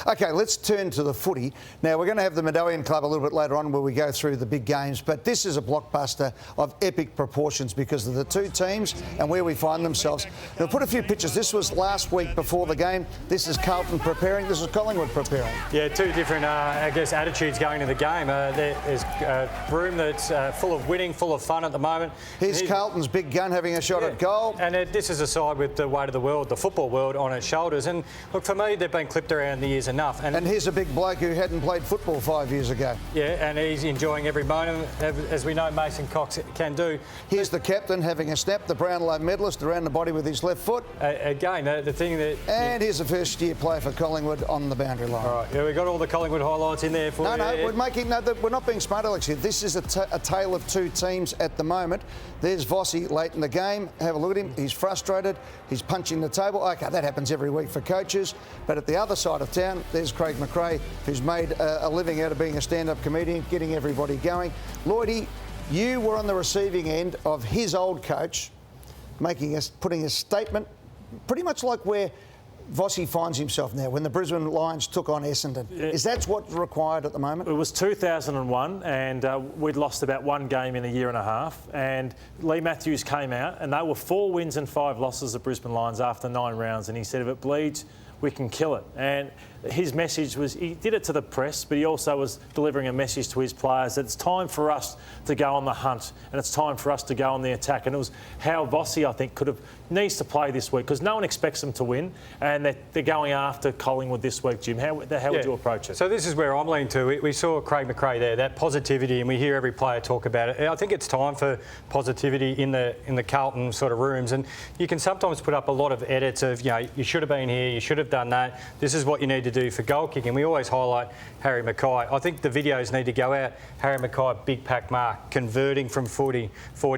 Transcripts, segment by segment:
Okay, let's turn to the footy. Now, we're going to have the Medallion Club a little bit later on where we go through the big games, but this is a blockbuster of epic proportions because of the two teams and where we find themselves. Now, put a few pictures. This was last week before the game. This is Carlton preparing. This is Collingwood preparing. Yeah, two different, attitudes going to the game. There's a room that's full of winning, full of fun at the moment. Here's Carlton's big gun having a shot at goal. And this is a side with the weight of the world, the football world, on its shoulders. And look, for me, they've been clipped around the years enough. And here's a big bloke who hadn't played football 5 years ago. Yeah, and he's enjoying every moment, as we know Mason Cox can do. Here's the captain having a snap, the Brownlow medalist, around the body with his left foot. Again, the thing that... And here's a first-year player for Collingwood on the boundary line. All right, yeah, we've got all the Collingwood highlights in there for you. We're not being smart, Alex, here. This is a tale of two teams at the moment. There's Vossi late in the game. Have a look at him. He's frustrated. He's punching the table. OK, that happens every week for coaches. But at the other side of town, there's Craig McRae, who's made a living out of being a stand-up comedian, getting everybody going. Lloydie, you were on the receiving end of his old coach putting a statement pretty much like where Vossi finds himself now when the Brisbane Lions took on Essendon. Is that what's required at the moment? It was 2001 and we'd lost about one game in a year and a half, and Lee Matthews came out and they were 4 wins and 5 losses, the Brisbane Lions, after 9 rounds, and he said if it bleeds, we can kill it. And his message was, he did it to the press, but he also was delivering a message to his players that it's time for us to go on the hunt and it's time for us to go on the attack. And it was how Vossi, I think, needs to play this week, because no one expects them to win, and they're going after Collingwood this week, Jim. How would you approach it? So this is where I'm leaning to. We saw Craig McRae there, that positivity, and we hear every player talk about it. I think it's time for positivity in the Carlton sort of rooms, and you can sometimes put up a lot of edits of, you should have been here, you should have done that, this is what you need to do for goal kicking. We always highlight Harry Mackay. I think the videos need to go out. Harry Mackay, big pack mark, converting from 40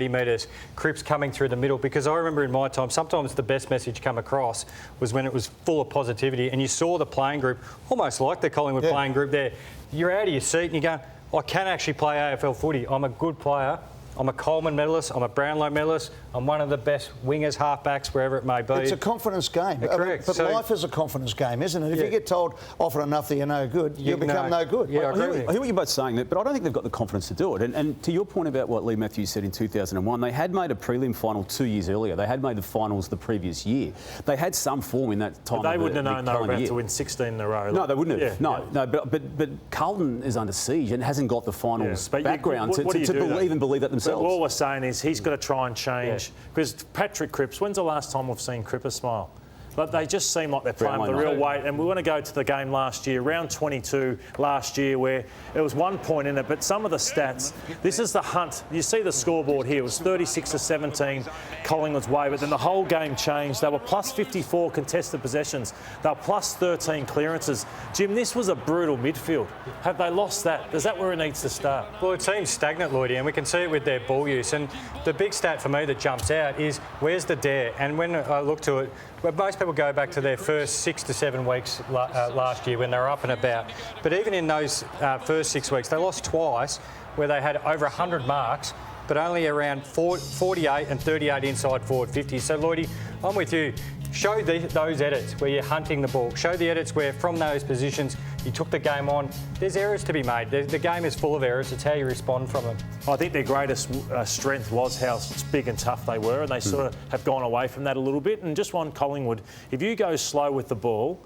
metres, Cripps coming through the middle, because I remember in my time, sometimes the best message come across was when it was full of positivity, and you saw the playing group, almost like the Collingwood playing group there. You're out of your seat and you go, I can actually play AFL footy. I'm a good player. I'm a Coleman medalist, I'm a Brownlow medalist, I'm one of the best wingers, halfbacks, wherever it may be. It's a confidence game. Correct. But life is a confidence game, isn't it? If you get told often enough that you're no good, you'll become no good. Yeah, I hear what you're both saying, but I don't think they've got the confidence to do it. And to your point about what Lee Matthews said in 2001, they had made a prelim final 2 years earlier. They had made the finals the previous year. They had some form in that time. But they wouldn't have known they were about to win 16 in a row. No, they wouldn't have. But Carlton is under siege and hasn't got the finals background to believe that themselves. But all we're saying is he's got to try and change, because Patrick Cripps, when's the last time we've seen Cripps smile? But they just seem like they're playing with the real weight. And we want to go to the game last year, round 22 last year, where it was 1 point in it. But some of the stats, this is the hunt. You see the scoreboard here. It was 36-17 Collingwood's way. But then the whole game changed. They were plus 54 contested possessions. They were plus 13 clearances. Jim, this was a brutal midfield. Have they lost that? Is that where it needs to start? Well, it seems stagnant, Lloydie, and we can see it with their ball use. And the big stat for me that jumps out is where's the dare? And when I look to it, most people go back to their first 6 to 7 weeks last year when they were up and about. But even in those first 6 weeks, they lost twice, where they had over 100 marks, but only around 48 and 38 inside forward 50. So, Lloydie, I'm with you. Show those edits where you're hunting the ball. Show the edits where from those positions you took the game on. There's errors to be made. The game is full of errors. It's how you respond from them. I think their greatest strength was how big and tough they were, and they sort of have gone away from that a little bit. And just one Collingwood, if you go slow with the ball,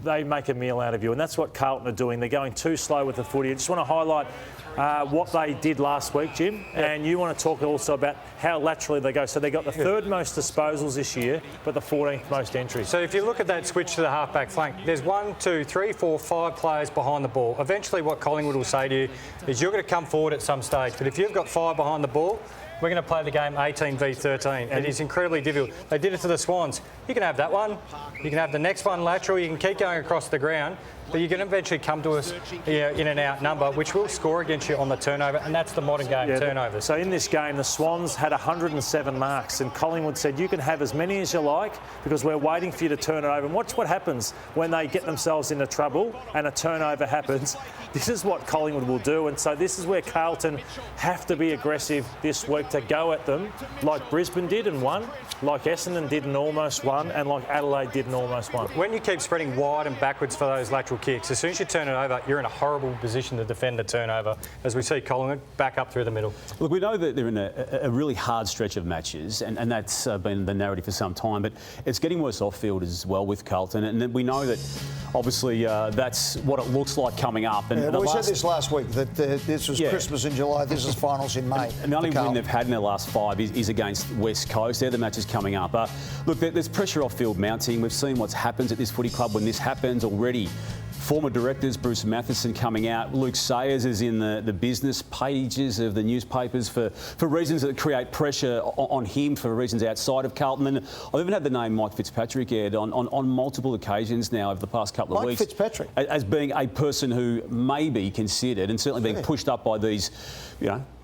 they make a meal out of you, and that's what Carlton are doing. They're going too slow with the footy. I just want to highlight what they did last week, Jim, and you want to talk also about how laterally they go. So they got the third most disposals this year, but the 14th most entries. So if you look at that switch to the half-back flank, there's 1, 2, 3, 4, 5 players behind the ball. Eventually what Collingwood will say to you is you're going to come forward at some stage, but if you've got 5 behind the ball, we're going to play the game 18 v 13. It is incredibly difficult. They did it to the Swans. You can have that one. You can have the next one lateral. You can keep going across the ground. But you can eventually come to us in and out number, which will score against you on the turnover, and that's the modern game turnover. So in this game, the Swans had 107 marks, and Collingwood said, you can have as many as you like because we're waiting for you to turn it over. And watch what happens when they get themselves into trouble and a turnover happens. This is what Collingwood will do, and so this is where Carlton have to be aggressive this week to go at them like Brisbane did and won, like Essendon did and almost won, and like Adelaide did and almost won. When you keep spreading wide and backwards for those lateral tackle kicks. As soon as you turn it over, you're in a horrible position to defend the turnover, as we see Collingwood back up through the middle. Look, we know that they're in a really hard stretch of matches, and that's been the narrative for some time, but it's getting worse off-field as well with Carlton, and we know that obviously that's what it looks like coming up. And we said this last week, that this was Christmas in July, this is finals in May. And the only win they've had in their last 5 is against West Coast. They're the matches coming up. Look, there's pressure off-field mounting. We've seen what's happened at this footy club when this happens already. Former directors, Bruce Matheson coming out. Luke Sayers is in the business pages of the newspapers for reasons that create pressure on him, for reasons outside of Carlton. And I've even had the name Mike Fitzpatrick aired on multiple occasions now over the past couple of weeks. Mike Fitzpatrick? As being a person who may be considered and certainly being pushed up by these,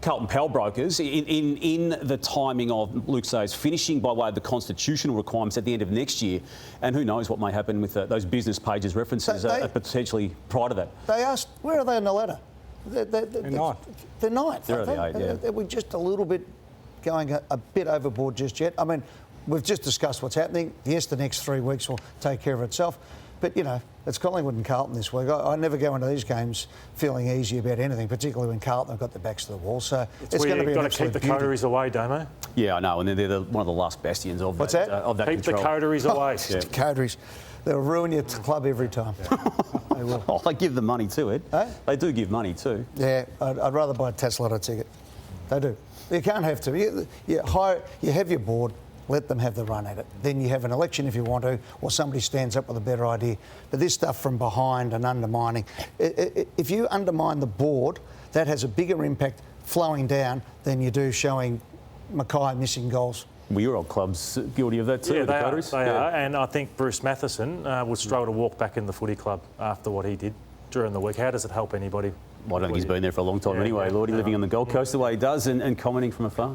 Carlton powerbrokers in the timing of Luke Sayers finishing by way of the constitutional requirements at the end of next year. And who knows what may happen with those business pages references potentially prior to that. They asked, where are they on the ladder? They're ninth. They're ninth. They're at the 8, yeah. Are we just a little bit going a bit overboard just yet? I mean, we've just discussed what's happening. Yes, the next 3 weeks will take care of itself. But, it's Collingwood and Carlton this week. I never go into these games feeling easy about anything, particularly when Carlton have got their backs to the wall. So it's going to be an absolute beauty. You've got to keep the coteries away, Damo. Yeah, I know, and they're one of the last bastions of What's that Keep control. the coteries away. The coteries. They'll ruin your club every time. They will. Oh, they give the money too, Ed. Eh? They do give money too. Yeah, I'd rather buy a Tesla ticket. They do. You can't have to. You have your board, let them have the run at it. Then you have an election if you want to, or somebody stands up with a better idea. But this stuff from behind and undermining, if you undermine the board, that has a bigger impact flowing down than you do showing Mackay missing goals. Well, your old club's guilty of that too. Yeah, the they coteries. are. And I think Bruce Matheson would struggle to walk back in the footy club after what he did during the week. How does it help anybody? Well, I don't think he's been there for a long time anyway, Lordy, living on the Gold Coast the way he does and commenting from afar.